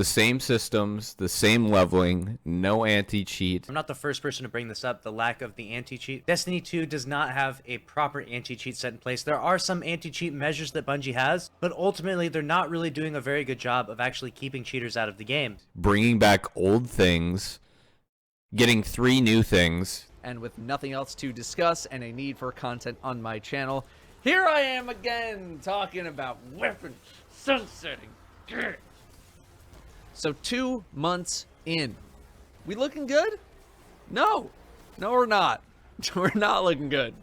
The same systems, the same leveling, no anti-cheat. I'm not the first person to bring this up, the lack of the anti-cheat. Destiny 2 does not have a proper anti-cheat set in place. There are some anti-cheat measures that Bungie has, but ultimately they're not really doing a very good job of actually keeping cheaters out of the game. Bringing back old things, getting 3 new things. And with nothing else to discuss and a need for content on my channel, here I am again talking about weapon sunsetting. So 2 months in, we looking good? No, we're not. We're not looking good.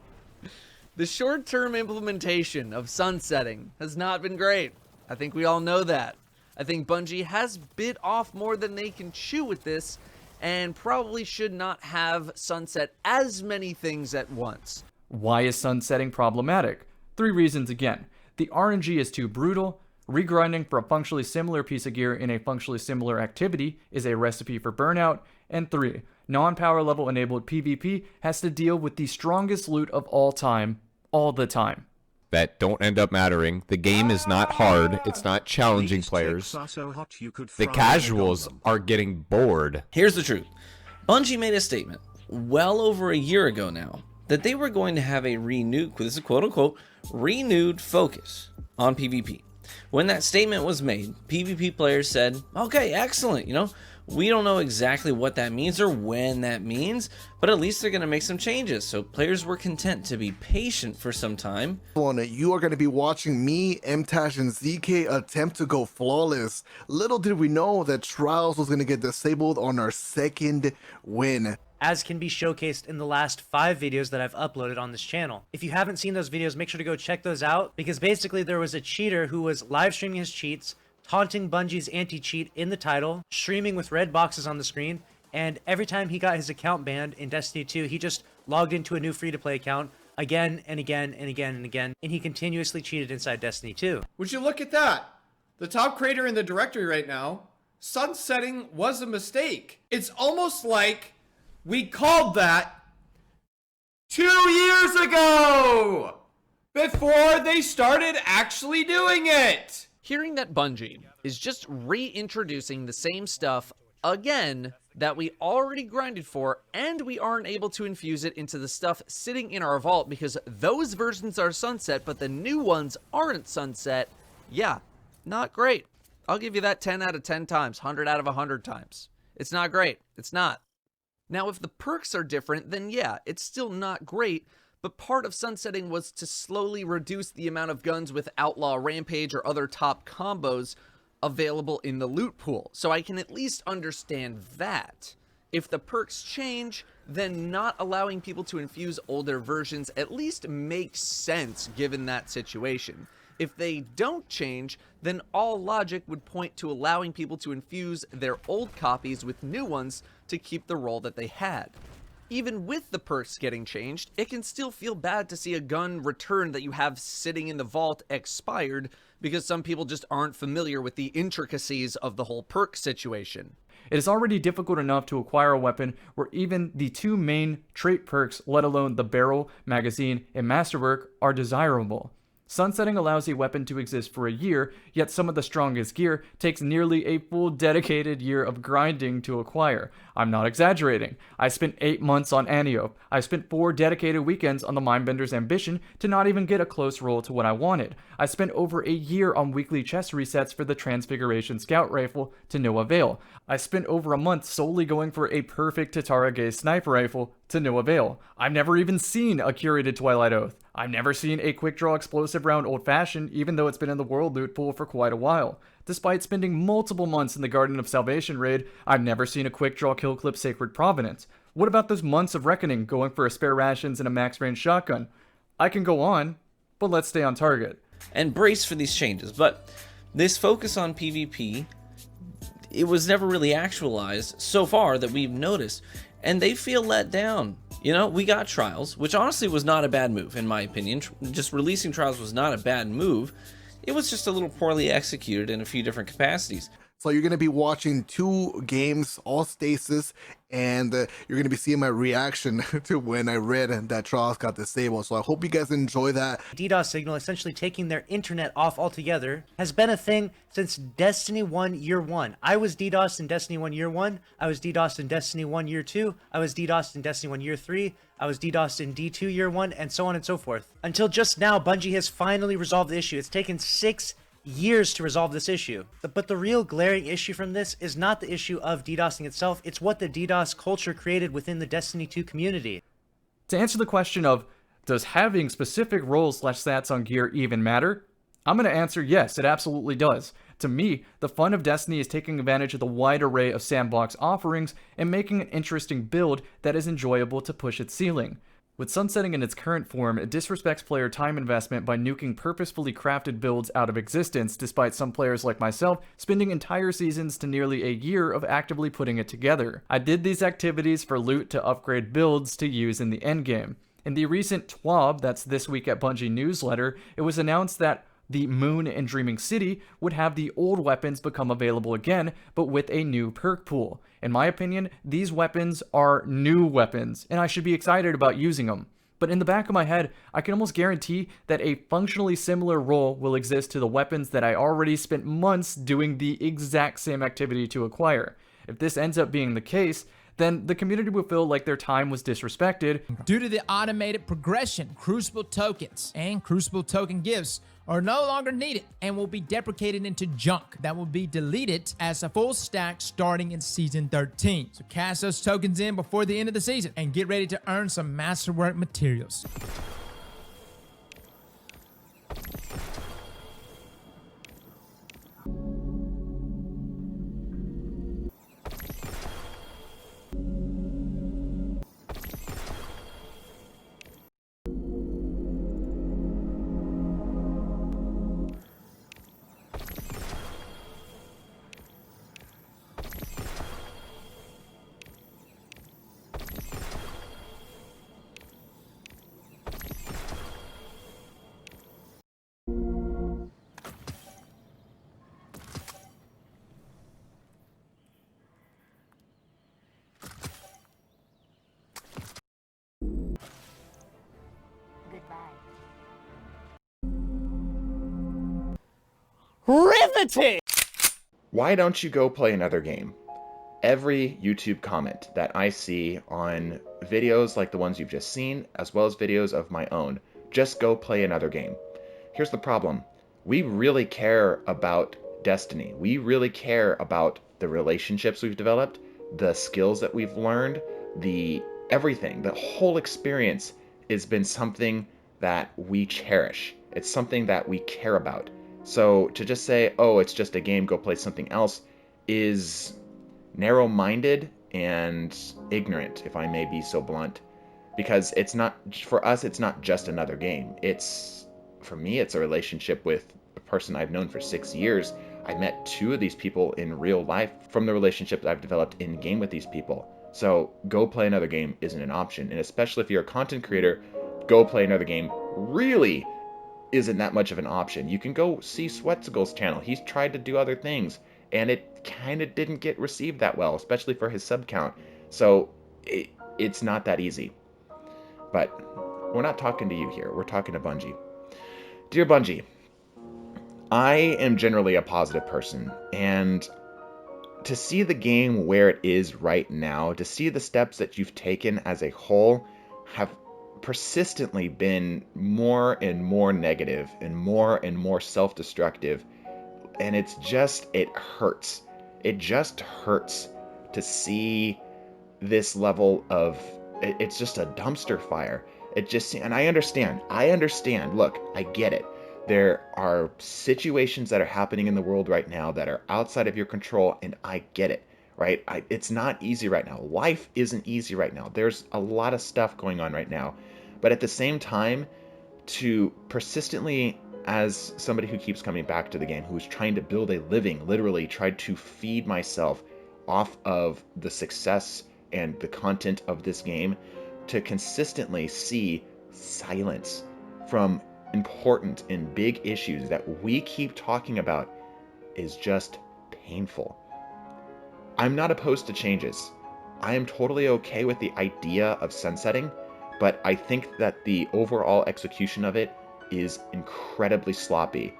The short-term implementation of sunsetting has not been great. I think we all know that. I think Bungie has bit off more than they can chew with this, and probably should not have sunset as many things at once. Why is sunsetting problematic? 3 reasons again. The RNG is too brutal. Regrinding for a functionally similar piece of gear in a functionally similar activity is a recipe for burnout. And 3, non-power level enabled PvP has to deal with the strongest loot of all time, all the time. That don't end up mattering. The game is not hard. It's not challenging players. The casuals are getting bored. Here's the truth. Bungie made a statement well over a year ago now that they were going to have a renewed, this is quote unquote, renewed focus on PvP. When that statement was made, PvP players said, okay, excellent, we don't know exactly what that means or when that means, but at least they're going to make some changes. So players were content to be patient for some time. You are going to be watching me, MTash, and ZK attempt to go flawless. Little did we know that Trials was going to get disabled on our second win, as can be showcased in the last 5 videos that I've uploaded on this channel. If you haven't seen those videos, make sure to go check those out, because basically there was a cheater who was live streaming his cheats, taunting Bungie's anti-cheat in the title, streaming with red boxes on the screen, and every time he got his account banned in Destiny 2, he just logged into a new free-to-play account again and again and again and again, and he continuously cheated inside Destiny 2. Would you look at that? The top creator in the directory right now, sunsetting was a mistake. It's almost like we called that 2 years ago, before they started actually doing it. Hearing that Bungie is just reintroducing the same stuff again that we already grinded for, and we aren't able to infuse it into the stuff sitting in our vault because those versions are sunset, but the new ones aren't sunset, yeah, not great. I'll give you that 10 out of 10 times, 100 out of 100 times. It's not great. It's not. Now, if the perks are different, then yeah, it's still not great, but part of sunsetting was to slowly reduce the amount of guns with Outlaw Rampage or other top combos available in the loot pool. So I can at least understand that. If the perks change, then not allowing people to infuse older versions at least makes sense given that situation. If they don't change, then all logic would point to allowing people to infuse their old copies with new ones to keep the role that they had. Even with the perks getting changed, it can still feel bad to see a gun return that you have sitting in the vault expired because some people just aren't familiar with the intricacies of the whole perk situation. It is already difficult enough to acquire a weapon where even the 2 main trait perks, let alone the barrel, magazine, and masterwork, are desirable. Sunsetting allows a weapon to exist for a year, yet some of the strongest gear takes nearly a full dedicated year of grinding to acquire. I'm not exaggerating. I spent 8 months on Anio. I spent 4 dedicated weekends on the Mindbender's Ambition to not even get a close roll to what I wanted. I spent over a year on weekly chest resets for the Transfiguration Scout Rifle to no avail. I spent over a month solely going for a perfect Tatara Gaze Sniper Rifle to no avail. I've never even seen a curated Twilight Oath. I've never seen a quick draw explosive round old fashioned, even though it's been in the world loot pool for quite a while. Despite spending multiple months in the Garden of Salvation raid, I've never seen a quick draw kill clip Sacred Providence. What about those months of Reckoning going for a spare rations and a max range shotgun? I can go on, but let's stay on target. And brace for these changes, but this focus on PvP, it was never really actualized so far that we've noticed, and they feel let down. We got Trials, which honestly was not a bad move, in my opinion. Just releasing Trials was not a bad move. It was just a little poorly executed in a few different capacities. So you're going to be watching 2 games, all stasis, and you're going to be seeing my reaction to when I read that Trials got disabled. So I hope you guys enjoy that. DDoS signal, essentially taking their internet off altogether, has been a thing since Destiny 1 Year 1. I was DDoSed in Destiny 1 Year 1. I was DDoSed in Destiny 1 Year 2. I was DDoSed in Destiny 1 Year 3. I was DDoSed in D2 Year 1, and so on and so forth. Until just now, Bungie has finally resolved the issue. It's taken 6 years to resolve this issue. But the real glaring issue from this is not the issue of DDoSing itself, it's what the DDoS culture created within the Destiny 2 community. To answer the question of, does having specific roles / stats on gear even matter? I'm going to answer yes, it absolutely does. To me, the fun of Destiny is taking advantage of the wide array of sandbox offerings and making an interesting build that is enjoyable to push its ceiling. With sunsetting in its current form, it disrespects player time investment by nuking purposefully crafted builds out of existence, despite some players like myself spending entire seasons to nearly a year of actively putting it together. I did these activities for loot to upgrade builds to use in the endgame. In the recent TWAB, that's This Week at Bungie newsletter, it was announced that the Moon and Dreaming City would have the old weapons become available again, but with a new perk pool. In my opinion, these weapons are new weapons, and I should be excited about using them. But in the back of my head, I can almost guarantee that a functionally similar role will exist to the weapons that I already spent months doing the exact same activity to acquire. If this ends up being the case, then the community will feel like their time was disrespected. Due to the automated progression, Crucible tokens and Crucible token gifts are no longer needed and will be deprecated into junk that will be deleted as a full stack starting in Season 13. So cash those tokens in before the end of the season and get ready to earn some masterwork materials. Riveting! Why don't you go play another game? Every YouTube comment that I see on videos like the ones you've just seen, as well as videos of my own, just go play another game. Here's the problem. We really care about Destiny. We really care about the relationships we've developed, the skills that we've learned, the everything. The whole experience has been something that we cherish. It's something that we care about. So to just say, oh, it's just a game, go play something else, is narrow-minded and ignorant, if I may be so blunt. Because it's not, for us, it's not just another game. For me, it's a relationship with a person I've known for 6 years. I met 2 of these people in real life from the relationship that I've developed in-game with these people. So go play another game isn't an option. And especially if you're a content creator, go play another game really isn't that much of an option. You can go see Sweatsigle's channel. He's tried to do other things, and it kind of didn't get received that well, especially for his sub count. So it's not that easy. But we're not talking to you here. We're talking to Bungie. Dear Bungie, I am generally a positive person, and to see the game where it is right now, to see the steps that you've taken as a whole have persistently been more and more negative and more self-destructive, and it hurts. It just hurts to see this level of, it's just a dumpster fire. And I understand, look, I get it. There are situations that are happening in the world right now that are outside of your control, and I get it, right? It's not easy right now. Life isn't easy right now. There's a lot of stuff going on right now. But at the same time, to persistently, as somebody who keeps coming back to the game, who's trying to build a living, literally tried to feed myself off of the success and the content of this game, to consistently see silence from important and big issues that we keep talking about is just painful. I'm not opposed to changes. I am totally okay with the idea of sunsetting, but I think that the overall execution of it is incredibly sloppy.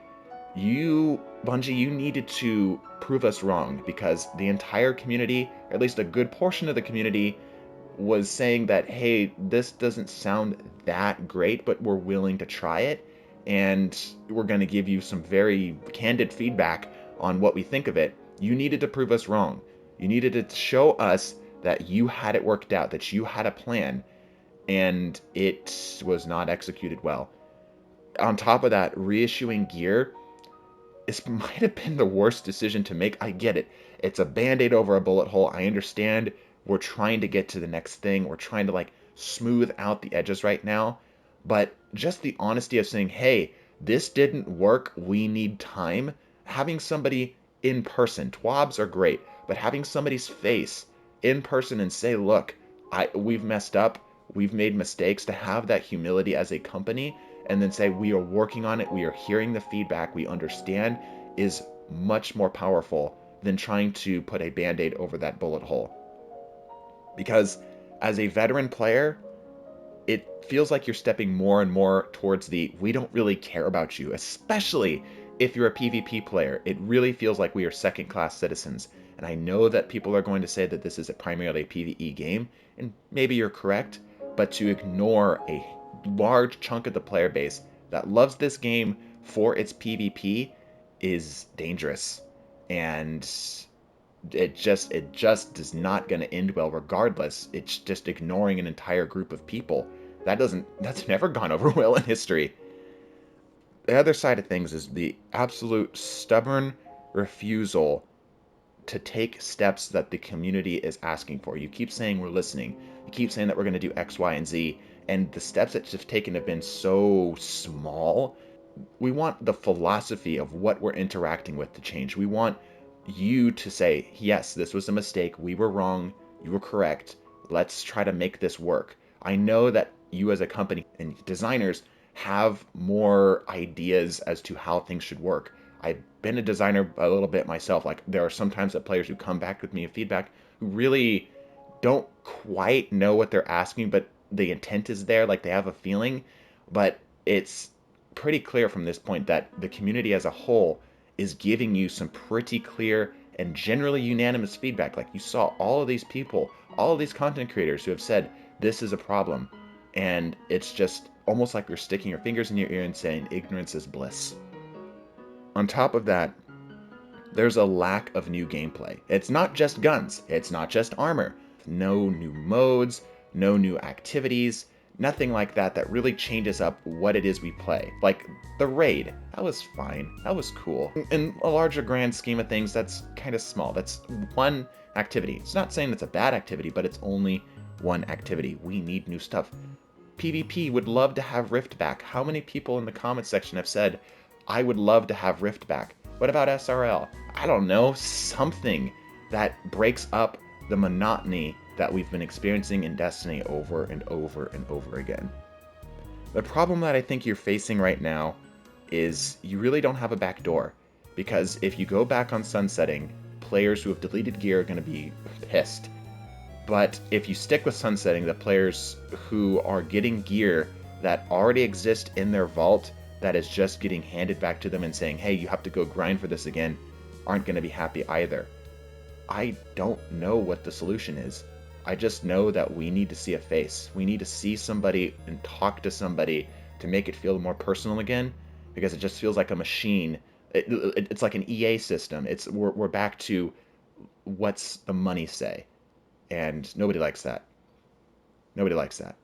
Bungie, you needed to prove us wrong, because the entire community, or at least a good portion of the community, was saying that, hey, this doesn't sound that great, but we're willing to try it, and we're going to give you some very candid feedback on what we think of it. You needed to prove us wrong. You needed to show us that you had it worked out, that you had a plan, and it was not executed well. On top of that, reissuing gear, this might have been the worst decision to make. I get it. It's a band-aid over a bullet hole. I understand we're trying to get to the next thing. We're trying to, like, smooth out the edges right now. But just the honesty of saying, hey, this didn't work. We need time. Having somebody in person, TWABs are great, but having somebody's face in person and say, look, we've messed up. We've made mistakes, to have that humility as a company and then say, we are working on it, we are hearing the feedback, we understand, is much more powerful than trying to put a band-aid over that bullet hole. Because as a veteran player, it feels like you're stepping more and more towards the, we don't really care about you, especially if you're a PvP player. It really feels like we are second-class citizens. And I know that people are going to say that this is primarily a PvE game, and maybe you're correct, but to ignore a large chunk of the player base that loves this game for its PvP is dangerous, and it just is not going to end well regardless. It's just ignoring an entire group of people. That's never gone over well in history. The other side of things is the absolute stubborn refusal to take steps that the community is asking for. You keep saying we're listening. You keep saying that we're going to do X, Y, and Z. And the steps that you've taken have been so small. We want the philosophy of what we're interacting with to change. We want you to say, yes, this was a mistake. We were wrong. You were correct. Let's try to make this work. I know that you as a company and designers have more ideas as to how things should work. I've been a designer a little bit myself. Like, there are sometimes that players who come back with me with feedback who really don't quite know what they're asking, but the intent is there, like they have a feeling. But it's pretty clear from this point that the community as a whole is giving you some pretty clear and generally unanimous feedback. Like, you saw all of these people, all of these content creators who have said this is a problem, and it's just almost like you're sticking your fingers in your ear and saying ignorance is bliss. On top of that, there's a lack of new gameplay. It's not just guns, it's not just armor. No new modes, no new activities, nothing like that that really changes up what it is we play. Like the raid, that was fine, that was cool. In a larger grand scheme of things, that's kind of small. That's one activity. It's not saying it's a bad activity, but it's only one activity. We need new stuff. PvP would love to have Rift back. How many people in the comment section have said, I would love to have Rift back? What about SRL? I don't know, something that breaks up the monotony that we've been experiencing in Destiny over and over and over again. The problem that I think you're facing right now is you really don't have a back door, because if you go back on sunsetting, players who have deleted gear are going to be pissed. But if you stick with sunsetting, the players who are getting gear that already exist in their vault that is just getting handed back to them and saying, hey, you have to go grind for this again, aren't going to be happy either. I don't know what the solution is. I just know that we need to see a face. We need to see somebody and talk to somebody to make it feel more personal again, because it just feels like a machine. It's like an EA system. We're back to what's the money say, and nobody likes that. Nobody likes that.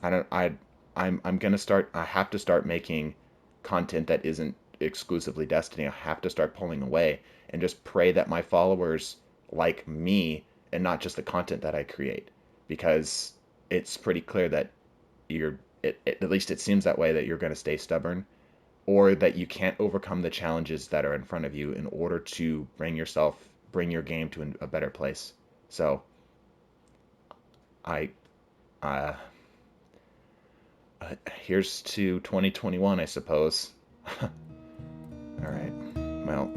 I'm gonna start. I have to start making content that isn't exclusively Destiny. I have to start pulling away and just pray that my followers like me and not just the content that I create, because it's pretty clear that at least it seems that way, that you're going to stay stubborn, or that you can't overcome the challenges that are in front of you in order to bring your game to a better place. So here's to 2021, I suppose. Alright. Well,